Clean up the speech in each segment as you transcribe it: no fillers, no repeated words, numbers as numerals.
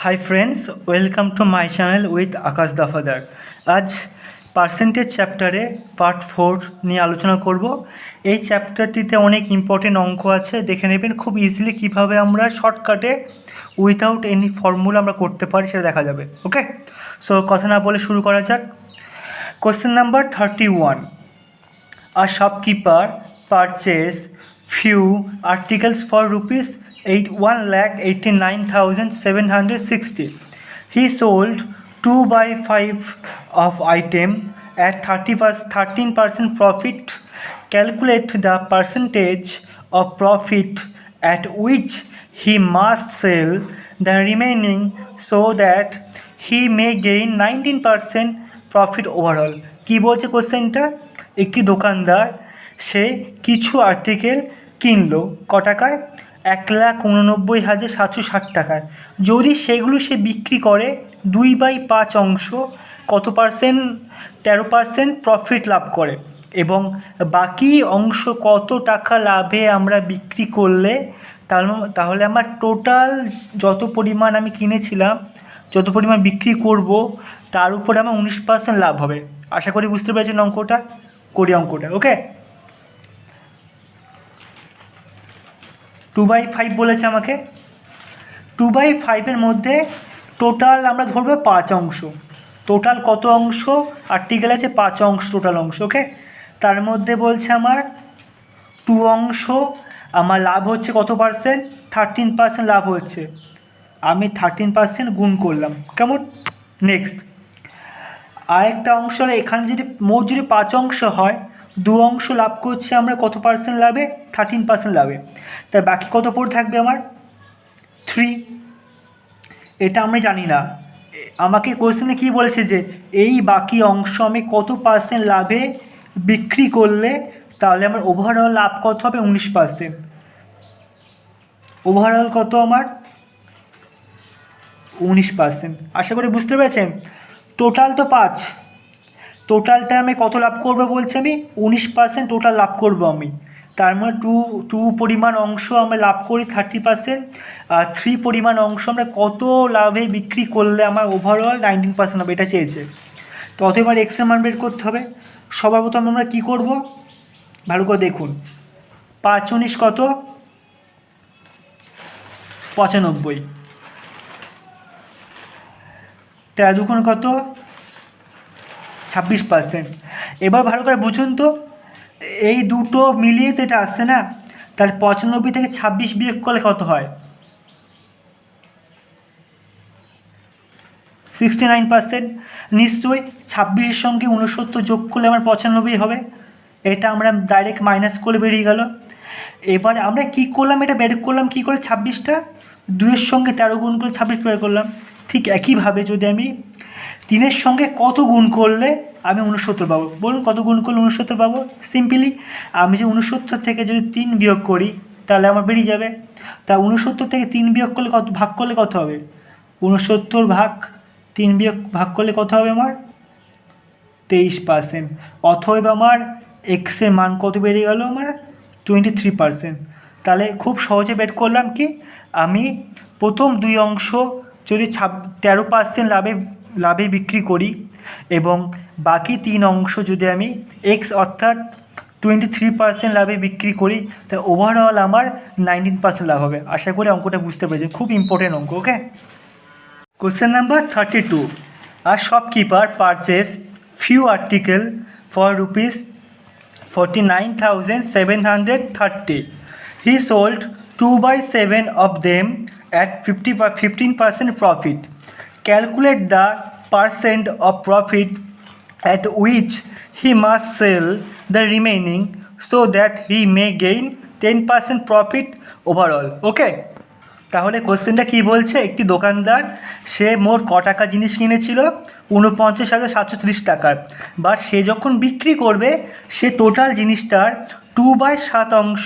High friends, welcome to my channel with Akash Dafadar. আজ percentage চ্যাপ্টারে part 4 নিয়ে আলোচনা করব। এই চ্যাপ্টারটিতে অনেক ইম্পর্টেন্ট অঙ্ক আছে, দেখে নেবেন খুব ইজিলি কীভাবে আমরা শর্টকাটে উইথাউট এনি ফর্মুলা আমরা করতে পারি সেটা দেখা যাবে। ওকে, সো কথা না বলে শুরু করা যাক। Question number 31, a shopkeeper purchased few articles for rupees 1,89,760. He sold 2 by 5 of item at 13% profit. Calculate the percentage of profit at which he must sell the remaining so that he may gain 19% profit overall. কী বলছে কোশ্চেনটা? একটি দোকানদার সে কিছু article কিনলো ক টাকায়? 1,89,760 টাকায়। যদি সেগুলো সে বিক্রি করে 2/5 অংশ, কত পার্সেন্ট? 13% প্রফিট লাভ করে। এবং বাকি অংশ কত টাকা লাভে আমরা বিক্রি করলে তাহলে আমার টোটাল যত পরিমাণ আমি কিনেছিলাম, যত পরিমাণ বিক্রি করব, তার উপরে আমার 19% লাভ হবে। আশা করি বুঝতে পেরেছেন অঙ্কটা। করি অঙ্কটা। ওকে, 2/5 বলেছে আমাকে। 2/5-এর মধ্যে টোটাল আমরা ধরবো 5 অংশ। টোটাল কত অংশ আর্টিকেল আছে? 5 অংশ টোটাল অংশ। ওকে, তার মধ্যে বলছে আমার 2 অংশ, আমার লাভ হচ্ছে কত পার্সেন্ট? 13% লাভ হচ্ছে। আমি 13% গুণ করলাম। কেমন? নেক্সট আরেকটা অংশ, এখানে যদি মোট যদি 5 অংশ হয়, 2 অংশ লাভ করছে আমরা কত পার্সেন্ট লাভে? 13% লাভে। তাই বাকি কত পড়ে থাকবে আমার? 3। এটা আমি জানি না। আমাকে কোশ্চেনে কী বলেছে যে এই বাকি অংশ আমি কত পার্সেন্ট লাভে বিক্রি করলে তাহলে আমার ওভারঅল লাভ কত হবে? 19%। ওভারঅল কত আমার? 19%। আশা করি বুঝতে পেরেছেন। টোটাল তো 5, টোটালটা আমি কত লাভ করবো বলছি? আমি 19% টোটাল লাভ করব আমি। তার মানে টু পরিমাণ অংশ আমরা লাভ করি 30%, আর 3 পরিমাণ অংশ আমরা কত লাভে বিক্রি করলে আমার ওভারঅল 19% হবে, এটা চেয়েছে। তো অতএব এবার এক্সের মান বের করতে হবে। সবার প্রথম আমরা কী করব? ভালো করে দেখুন। 5 19 কত? 95। 13 দুগুণ কত? 26%। এবার ভালো করে বুঝুন তো, এই দুটো মিলিয়ে তো এটা আসছে না? তাহলে 95 থেকে 26 বিয়োগ করলে কত হয়? 69%। নিশ্চয়ই 26-এর সঙ্গে 69 যোগ করলে আমার 95 হবে। এটা আমরা ডাইরেক্ট মাইনাস করে বেরিয়ে গেল। এবার আমরা কি করলাম? এটা বের করলাম কী করে? 26টা 2-এর সঙ্গে 13 গুণ করে 26 বের করলাম। ঠিক একইভাবে যদি আমি 3-এর সঙ্গে কত গুণ করলে আমি 69 পাবো? বলুন কত গুণ করলে 69 পাবো? সিম্পলি আমি যে 69 থেকে যদি 3 বিয়োগ করি তাহলে আমার বেরিয়ে যাবে। তা 69 থেকে 3 বিয়োগ করলে কত, ভাগ করলে কত হবে? 69 ভাগ 3 বিয়োগ ভাগ করলে কত হবে আমার? 23%। অথবা আমার এক্সের মান কত বেরিয়ে গেল আমার? 23%। তাহলে খুব সহজে বের করলাম কি, আমি প্রথম 2 অংশ যদি 13% লাভে বিক্রি করি এবং বাকি 3 অংশ যদি আমি এক্স অর্থাৎ 23% লাভে বিক্রি করি, তা ওভারঅল আমার 19% লাভ হবে। আশা করি অঙ্কটা বুঝতে পেরেছি, খুব ইম্পর্টেন্ট অঙ্ক। ওকে, question number 32, a shopkeeper purchased few articles for rupees 49,730. He sold 2/7 of them at 15% profit. Calculate the percent of profit at which he must sell the remaining so that he may gain 10% profit overall. Okay, তাহলে কোশ্চেনটা কী বলছে? একটি দোকানদার সে মোট ক টাকা জিনিস কিনেছিল? 49,730 টাকার। বাট সে যখন বিক্রি করবে সে টোটাল জিনিসটার 2/7 অংশ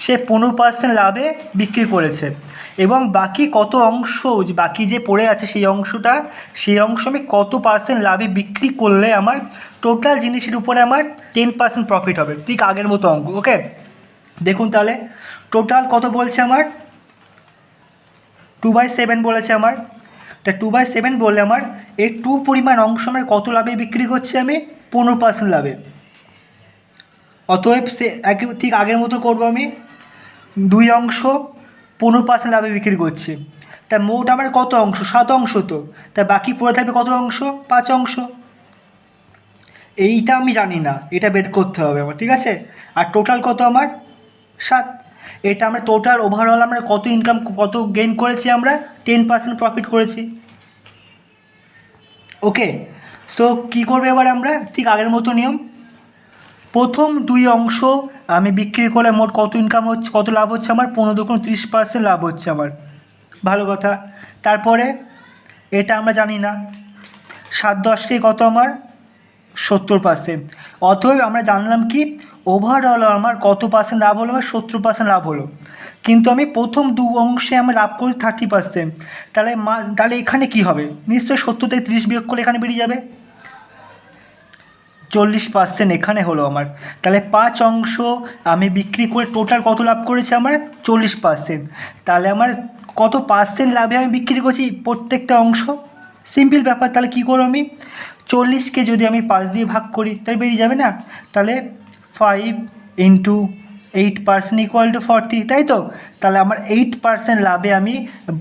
সে 15% লাভে বিক্রি করেছে। এবং বাকি কত অংশ, বাকি যে পড়ে আছে সেই অংশ আমি কত পার্সেন্ট লাভে বিক্রি করলে আমার টোটাল জিনিসের উপরে আমার 10% প্রফিট হবে। ঠিক আগের মতো অঙ্ক। ওকে, দেখুন তাহলে টোটাল কত বলছে আমার? 2/7 বলেছে আমার। তা 2/7 বললে আমার এই 2 পরিমাণ অংশ আমার কত লাভে বিক্রি করছি আমি? 15% লাভে। অতএব ঠিক আগের মতো করবো আমি, 2 অংশ 15% লাভে বিক্রি করছি। তা মোট আমার কত অংশ? 7 অংশ তো, তা বাকি পড়ে থাকবে কত অংশ? 5 অংশ। এইটা আমি জানি না, এটা বের করতে হবে আমার, ঠিক আছে? আর টোটাল কত আমার? 7। এটা আমরা টোটাল ওভারঅল আমরা কত ইনকাম, কত গেইন করেছি আমরা? 10% প্রফিট করেছি। ওকে, সো কী করবে এবার আমরা? ঠিক আগের মতো নিয়ম, প্রথম 2 অংশ আমি বিক্রি করে মোট কত ইনকাম হচ্ছে, কত লাভ হচ্ছে আমার? 15-30% লাভ হচ্ছে আমার। ভালো কথা। তারপরে এটা আমরা জানি না, 7-10 কত আমার? 70%। অতএব আমরা জানলাম কি ওভারঅল আমার কত পার্সেন্ট লাভ হলো? আমার 70% লাভ হলো। কিন্তু আমি প্রথম 2 অংশে আমি লাভ করি 30%। তাহলে এখানে কি হবে? নিশ্চয়ই 70 থেকে 30 বিয়োগ করলে এখানে বেরিয়ে যাবে 40% এখানে হলো আমার। তাহলে 5 অংশ আমি বিক্রি করে টোটাল কত লাভ করেছি আমার? 40%। তাহলে আমার কত পার্সেন্ট লাভে আমি বিক্রি করছি প্রত্যেকটা অংশ? সিম্পল ব্যাপার। তাহলে কী করব আমি? 40কে যদি আমি 5 দিয়ে ভাগ করি তাহলে বেরিয়ে যাবে না? তাহলে 5 × 8% = 40, তাই তো? তাহলে আমার 8% লাভে আমি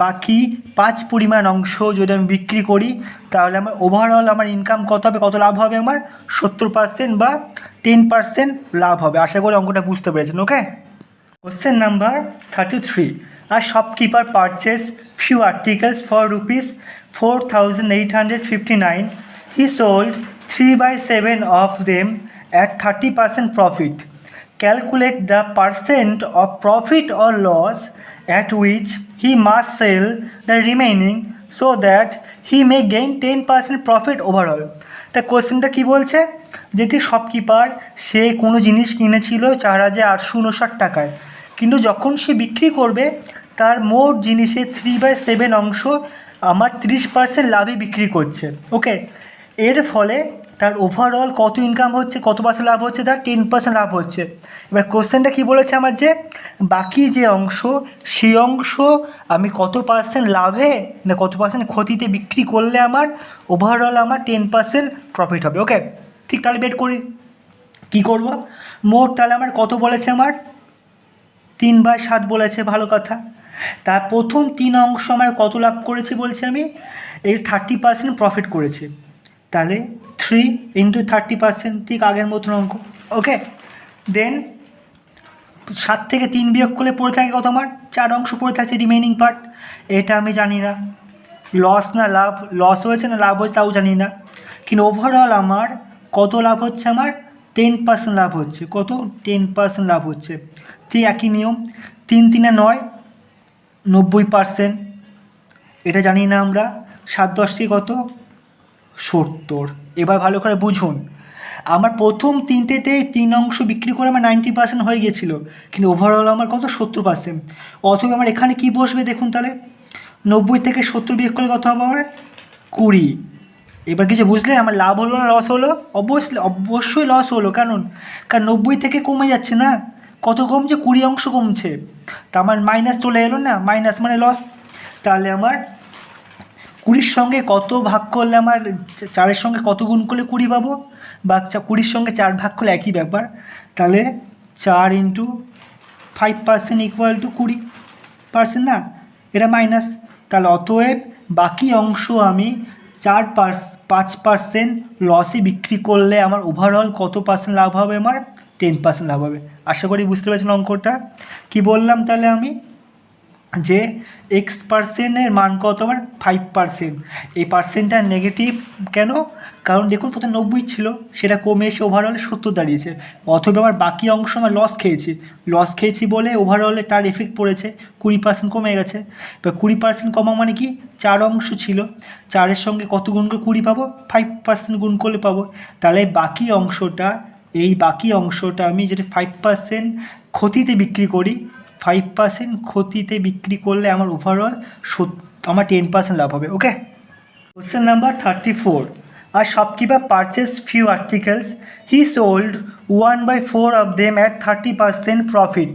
বাকি 5 পরিমাণ অংশ যদি আমি বিক্রি করি তাহলে আমার ওভারঅল আমার ইনকাম কত হবে, কত লাভ হবে আমার? 70% বা 10% লাভ হবে। আশা করি অঙ্কটা বুঝতে পেরেছেন। ওকে, question number 33, a shopkeeper purchased few articles for ₹4,859. He sold 3/7 of them at 30% profit. Calculate the percent of profit or loss at which he must sell the remaining so that he may gain 10% profit overall. তা কোশ্চেনটা কী বলছে? যেটি shopkeeper সে কোনো জিনিস কিনেছিল 4,859 টাকায়, কিন্তু যখন সে বিক্রি করবে তার মোট জিনিসের 3/7 অংশ আমার 30% লাভে বিক্রি করছে। ওকে, এর ফলে তার ওভারঅল কত ইনকাম হচ্ছে, কত পার্সেন্ট লাভ হচ্ছে? তার 10% লাভ হচ্ছে। এবার কোশ্চেনটা কী বলেছে আমার? যে বাকি যে অংশ সেই অংশ আমি কত পার্সেন্ট লাভে না কত পার্সেন্ট ক্ষতিতে বিক্রি করলে আমার ওভারঅল আমার 10% প্রফিট হবে। ওকে, ঠিক তাহলে বের করি। কী করব? মোট তাহলে আমার কত বলেছে? আমার 3/7 বলেছে। ভালো কথা। তার প্রথম 3 অংশ আমার কত লাভ করেছি বলছি আমি? এর 30% প্রফিট করেছি। তাহলে 3 × 30%, ঠিক আগের মতন অঙ্ক। ওকে, দেন 7 থেকে 3 বিয়োগ করলে পড়ে থাকে কত আমার? 4 অংশ পড়ে থাকছে, রিমেইনিং পার্ট। এটা আমি জানি না লস না লাভ, লস হয়েছে না লাভ হয়েছে তাও জানি না, কিন্তু ওভারঅল আমার কত লাভ হচ্ছে? আমার 10% লাভ হচ্ছে। কত? 10% লাভ হচ্ছে। ঠিক একই নিয়ম, 3 × 3 = 9, 90%। এটা জানি না আমরা। 7-10 কত? 70। এবার ভালো করে বুঝুন, আমার প্রথম 3টেতেই 3 অংশ বিক্রি করে আমার 90% হয়ে গিয়েছিল, কিন্তু ওভারঅল আমার কত? 70%। অথবা আমার এখানে কি বসবে দেখুন তাহলে, 90 থেকে 70 বিয়োগ করলে কত হবে আমার? 20। এবার কিছু বুঝলে আমার লাভ হলো না লস হলো? অবশ্যই লস হলো। কারণ 90 থেকে কমে যাচ্ছে না, কত কমছে? 20 অংশ কমছে। তা আমার মাইনাস চলে এলো না, মাইনাস মানে লস। তাহলে আমার 20-র সঙ্গে কত ভাগ করলে আমার 4-এর সঙ্গে কত গুণ করলে 20 পাবো? বা 20-র সঙ্গে 4 ভাগ করলে একই ব্যাপার। তাহলে 4 × 5% = 20% না? এটা মাইনাস। তাহলে অতএব বাকি অংশ আমি 5% লসে বিক্রি করলে আমার ওভারঅল কত পার্সেন্ট লাভ হবে? আমার 10% লাভ হবে। আশা করি বুঝতে পেরেছেন অঙ্কটা। কি বললাম তাহলে আমি? যে X%-এর মান কত? আমার 5%। এই পার্সেন্টটা নেগেটিভ কেন? কারণ দেখুন প্রথমে 90 ছিল, সেটা কমে এসে ওভারঅলে 70 দাঁড়িয়েছে। অথবা আমার বাকি অংশ আমার লস খেয়েছি বলে ওভারঅলে তার এফেক্ট পড়েছে, 20% কমে গেছে। এবার 20% কমা মানে কি? 4 অংশ ছিল, 4-এর সঙ্গে কত গুণ করে 20 পাবো? 5% গুণ করলে পাবো। তাহলে বাকি অংশটা আমি যদি 5% ক্ষতিতে বিক্রি করি, 5% ক্ষতিতে বিক্রি করলে আমার ওভারঅল আমার 10% লাভ হবে। ওকে, question number 34, a shopkeeper purchased few articles. He sold 1/4 of them at 30% profit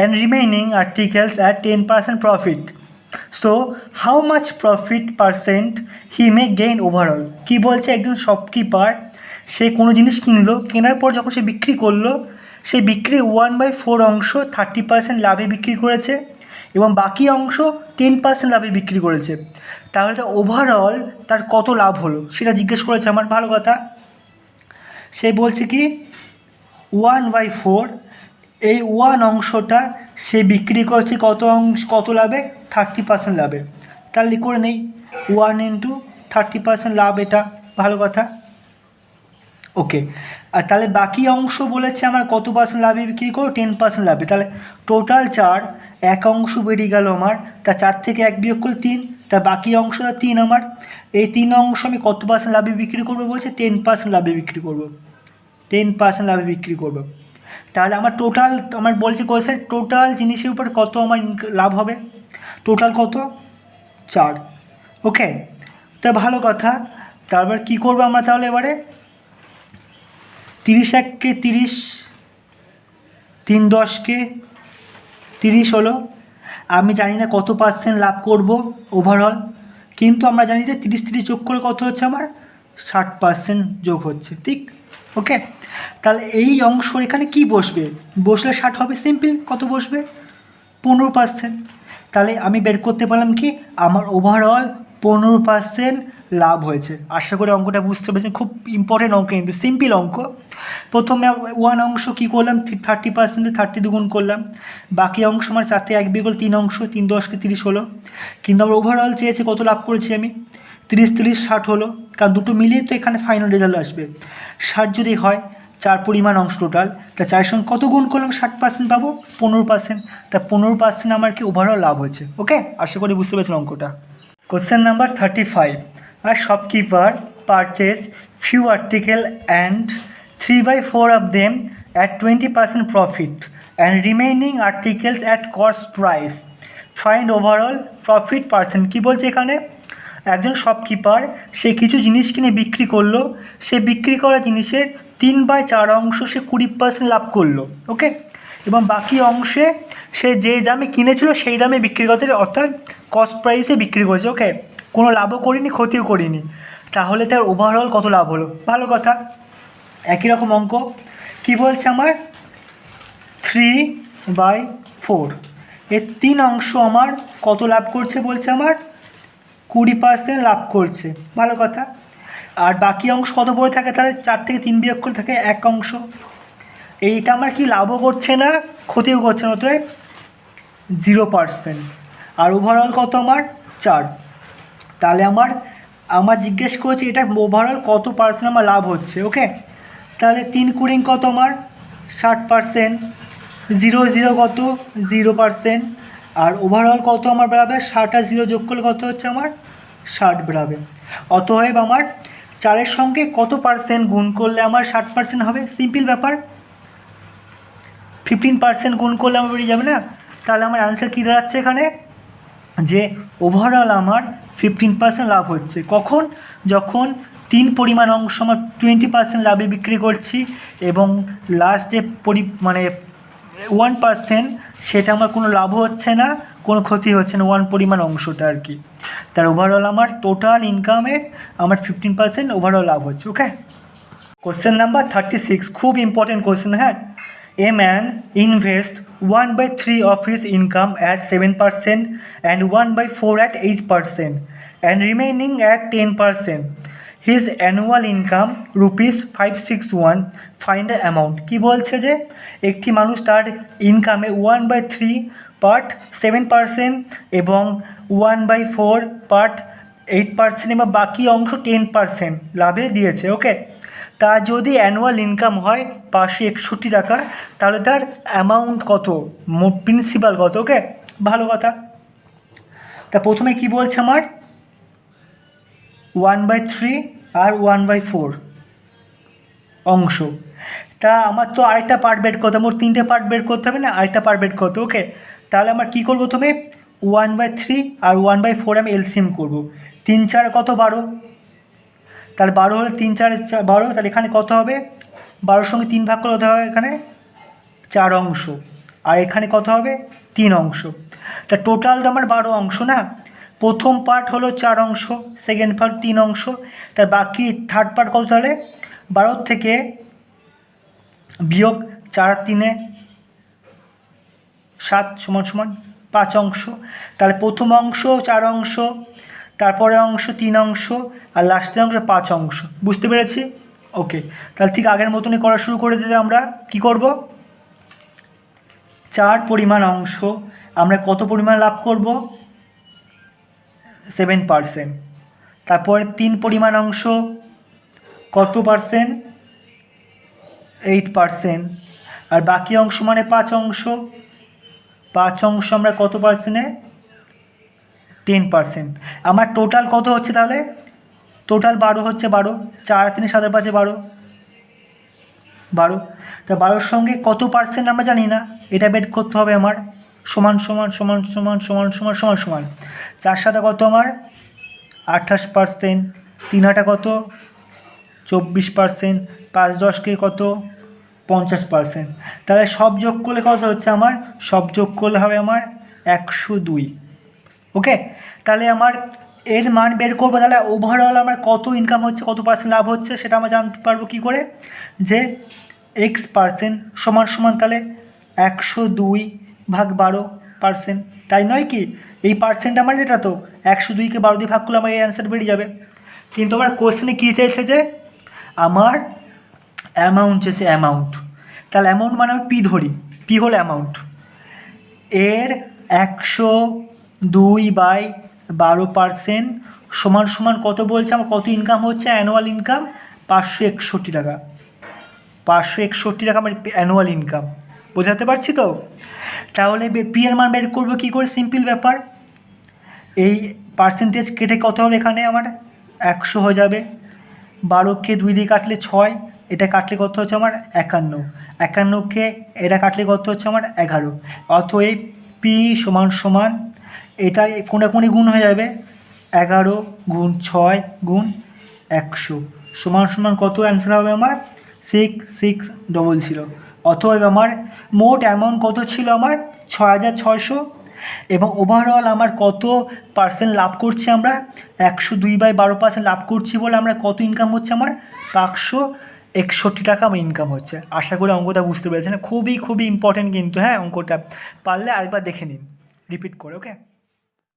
and remaining articles at 10% profit. So how much profit percent he may gain overall. কী বলছে, একজন শপকিপার সে কোনো জিনিস কিনলো, কেনার পর যখন সে বিক্রি করলো, সে বিক্রি 1/4 অংশ 30% লাভে বিক্রি করেছে এবং বাকি অংশ 10% লাভে বিক্রি করেছে। তাহলে তার ওভারঅল তার কত লাভ হলো সেটা জিজ্ঞেস করেছে আমার। ভালো কথা। সে বলছে কি 1/4, এই 1 অংশটা সে বিক্রি করছে কত লাভে, 30% লাভে। তাহলে করে নেই 1 × 30% লাভ, এটা ভালো কথা। ওকে, আর তাহলে বাকি অংশ বলেছে আমার কত পার্সেন্ট লাভে বিক্রি করো, 10% লাভে। তাহলে টোটাল 4, এক অংশ বেরিয়ে গেল আমার, তা 4 থেকে 1 বিয়োগ করলে 3, তা বাকি অংশটা 3 আমার। এই 3 অংশ আমি কত পার্সেন্ট লাভে বিক্রি করবো বলছে, 10% লাভে বিক্রি করবো, 10% লাভে বিক্রি করবো। তাহলে আমার টোটাল, আমার বলছে কোয়েশ্চেন টোটাল জিনিসের উপর কত আমার লাভ হবে, টোটাল কত 4। ওকে, তা ভালো কথা। তারপর কী করবো আমরা তাহলে এবারে, 30 1 × 30, 3 10 × 30 হলো। আমি জানি না কত পার্সেন্ট লাভ করব ওভারঅল, কিন্তু আমরা জানি যে 30 30 যোগ করে কত হচ্ছে আমার 60% যোগ হচ্ছে, ঠিক। ওকে, তাহলে এই অংশ এখানে কি বসবে, বসলে 60 হবে, সিম্পল। কত বসবে, 15%। তাহলে আমি বের করতে পারলাম কি আমার ওভারঅল 15% লাভ হয়েছে। আশা করি অঙ্কটা বুঝতে পেরেছেন, খুব ইম্পর্টেন্ট অঙ্ক, কিন্তু সিম্পল অঙ্ক। প্রথমে 1 অংশ কী করলাম, 30% 30 দ্বিগুণ করলাম, বাকি অংশ আমার 4 থেকে 1 বিয়োগ 3 অংশ, 3 10 × 30 হলো। কিন্তু আমার ওভারঅল চেয়েছে কত লাভ করেছি আমি, 30 30 60 হলো, কারণ দুটো মিলিয়ে তো এখানে ফাইনাল রেজাল্ট আসবে। 60 যদি হয় 4 পরিমাণ অংশ টোটাল, তা 4 সঙ্গে কত গুণ করলাম 60% পাবো, 15%। তা 15% আমার কি ওভারঅল লাভ হয়েছে। ওকে, আশা করি বুঝতে পেরেছেন অঙ্কটা। কোশ্চেন নাম্বার 35, আর shopkeeper purchase few article and 3/4 of them at 20% profit and remaining articles at cost price. Find overall profit percent। কী বলছে এখানে, একজন শপকিপার সে কিছু জিনিস কিনে বিক্রি করলো, সে বিক্রি করা জিনিসের 3/4 অংশ সে 20% লাভ করলো। ওকে, এবং বাকি অংশে সে যে দামে কিনেছিল সেই দামে বিক্রি করছে, অর্থাৎ কস্ট প্রাইসে বিক্রি করেছে। ওকে, কোনো লাভও করিনি ক্ষতিও করিনি। তাহলে তার ওভারঅল কত লাভ হলো, ভালো কথা। একই রকম অঙ্ক, কি বলছে আমার 3/4, এর 3 অংশ আমার কত লাভ করছে বলছে আমার 20% লাভ করছে, ভালো কথা। আর বাকি অংশ কত পড়ে থাকে, তাহলে 4 থেকে 3 বিয়োগ করে থাকে 1 অংশ। এইটা আমার কি লাভও করছে না ক্ষতিও করছে না, অতএব 0%। আর ওভারঅল কত আমার 4। তাহলে আমার জিজ্ঞেস করেছে এটা ওভারঅল কত পার্সেন্ট আমার লাভ হচ্ছে। ওকে, তাহলে 3 কুড়ি কত আমার 60%, 0 0 কত 0%, আর ওভারঅল কত আমার বেরাবে 60 আর 0 যোগ করলে কত হচ্ছে আমার 60 বেরাবে। অতএব আমার 4-এর সঙ্গে কত পার্সেন্ট গুণ করলে আমার 60% হবে, সিম্পল ব্যাপার। 15% গুণ করলে আমার বেরিয়ে যাবে না। তাহলে আমার অ্যান্সার কী দাঁড়াচ্ছে এখানে, যে ওভারঅল আমার 15% লাভ হচ্ছে। কখন, যখন 3 পরিমাণ অংশ আমার 20% লাভে বিক্রি করছি এবং লাস্ট যে মানে 1% সেটা আমার কোনো লাভও হচ্ছে না, কোনো ক্ষতি হচ্ছে না, 1 পরিমাণ অংশটা আর কি। তার ওভারঅল আমার টোটাল ইনকামে আমার 15% ওভারঅল লাভ হচ্ছে। ওকে, কোশ্চেন নাম্বার 36, খুব ইম্পর্টেন্ট কোশ্চেন। হ্যাঁ, a man invest 1/3 of his income at 7% and 1/4 at 8% and remaining at 10%. His annual income ₹561. Find the amount. কি বলছে যে একটি মানুষ তার ইনকামে 1/3 পার্ট 7% এবং 1/4 পার্ট 8% এবং বাকি অংশ 10% লাভে দিয়েছে। ওকে, তার যদি অ্যানুয়াল ইনকাম হয় 561 টাকা, তাহলে তার অ্যামাউন্ট কত, প্রিন্সিপাল কত। ওকে, ভালো কথা। তা প্রথমে কি বলছে আমার 1/3 আর 1/4 অংশ, তা আমার তো আরেকটা পার্ট বের করতে হবে, মোট 3টে পার্ট বের করতে হবে না, আরেকটা পার্ট বের করতে। ওকে, তাহলে আমার কী করবো, প্রথমে 1/3 আর 1/4 আমি এলসিএম করবো। 3 4 কত 12, তাহলে 12 হলে 3 4 12, তাহলে এখানে কত হবে, 12 সঙ্গে 3 ভাগ করে হতে হবে এখানে 4 অংশ। আর এখানে কত হবে 3 অংশ। তা টোটাল তো আমার 12 অংশ না, প্রথম পার্ট হলো 4 অংশ, সেকেন্ড পার্ট 3 অংশ, তার বাকি থার্ড পার্ট কত তাহলে 12 থেকে বিয়োগ 4 3 7 সমান সমান 5 অংশ। তাহলে প্রথম অংশ 4 অংশ, তারপরে অংশ 3 অংশ, আর লাস্টের অংশ 5 অংশ। বুঝতে পেরেছি? ওকে, তাহলে ঠিক আগের মতনই করা শুরু করে দিতে আমরা কি করব, 4 পরিমাণ অংশ আমরা কত পরিমাণ লাভ করব 7%। তারপরে 3 পরিমাণ অংশ কত পার্সেন্ট 8%। আর বাকি অংশ মানে 5 অংশ, 5 অংশ আমরা কত পার্সেন্টে 10%। আমার টোটাল কত হচ্ছে তাহলে, টোটাল 12 হচ্ছে, 12 4 3 7 5 12 12। তা 12-র সঙ্গে কত পার্সেন্ট আমরা জানি না, এটা বের করতে হবে আমার, সমান সমান সমান সমান সমান সমান সমান সমান 4 7 কত আমার 28%, 3 8 কত 24%, 5 10 কে কত 50%। তাহলে সব যোগ করলে কত হচ্ছে আমার, সব যোগ করলে হবে আমার 102। ওকে, তাহলে আমার এর মান বের করবো, তাহলে ওভারঅল আমার কত ইনকাম হচ্ছে, কত পার্সেন্ট লাভ হচ্ছে সেটা আমরা জানতে পারবো কী করে, যে x% সমান সমান তাহলে 102/12%, তাই নয় কি? এই পার্সেন্ট আমার যেটা তো 102-কে 12 দিয়ে ভাগ করলে আমার এই অ্যান্সার বেরিয়ে যাবে। কিন্তু আমার কোশ্চেনে কী চেয়েছে যে আমার অ্যামাউন্ট চেয়েছে, অ্যামাউন্ট। তাহলে অ্যামাউন্ট মানে আমি পি ধরি, পি হলো অ্যামাউন্ট, এর 102/12% সমান সমান কত বলছে আমার, কত ইনকাম হচ্ছে, অ্যানুয়াল ইনকাম 561 টাকা। 561 টাকা আমার অ্যানুয়াল ইনকাম, বোঝাতে পারছি তো? তাহলে পি এর মান বের করবো কী করে, সিম্পল ব্যাপার, এই পার্সেন্টেজ কেটে কত হবে এখানে আমার 100 হয়ে যাবে, 12কে 2 দিয়ে কাটলে 6, এটা কাটলে কত হচ্ছে আমার 51, 51কে এটা কাটলে কত হচ্ছে আমার 11। অতএব পি সমান সমান এটা কোনাকুনি গুণ হয়ে যাবে, 11 গুণ 6 গুণ 100 সমান সমান কত অ্যান্সার হবে আমার 6600। অতএব আমার মোট অ্যামাউন্ট কত ছিল আমার 6600, এবং ওভারঅল আমার কত পার্সেন্ট লাভ করছি আমরা 102/12% লাভ করছি বলে আমরা কত ইনকাম হচ্ছে আমার 561 টাকা আমার ইনকাম হচ্ছে। আশা করি অঙ্কটা বুঝতে পেরেছেন, খুবই খুবই ইম্পর্টেন্ট কিন্তু, হ্যাঁ অঙ্কটা পারলে আরেকবার দেখে নিন রিপিট করে। ওকে।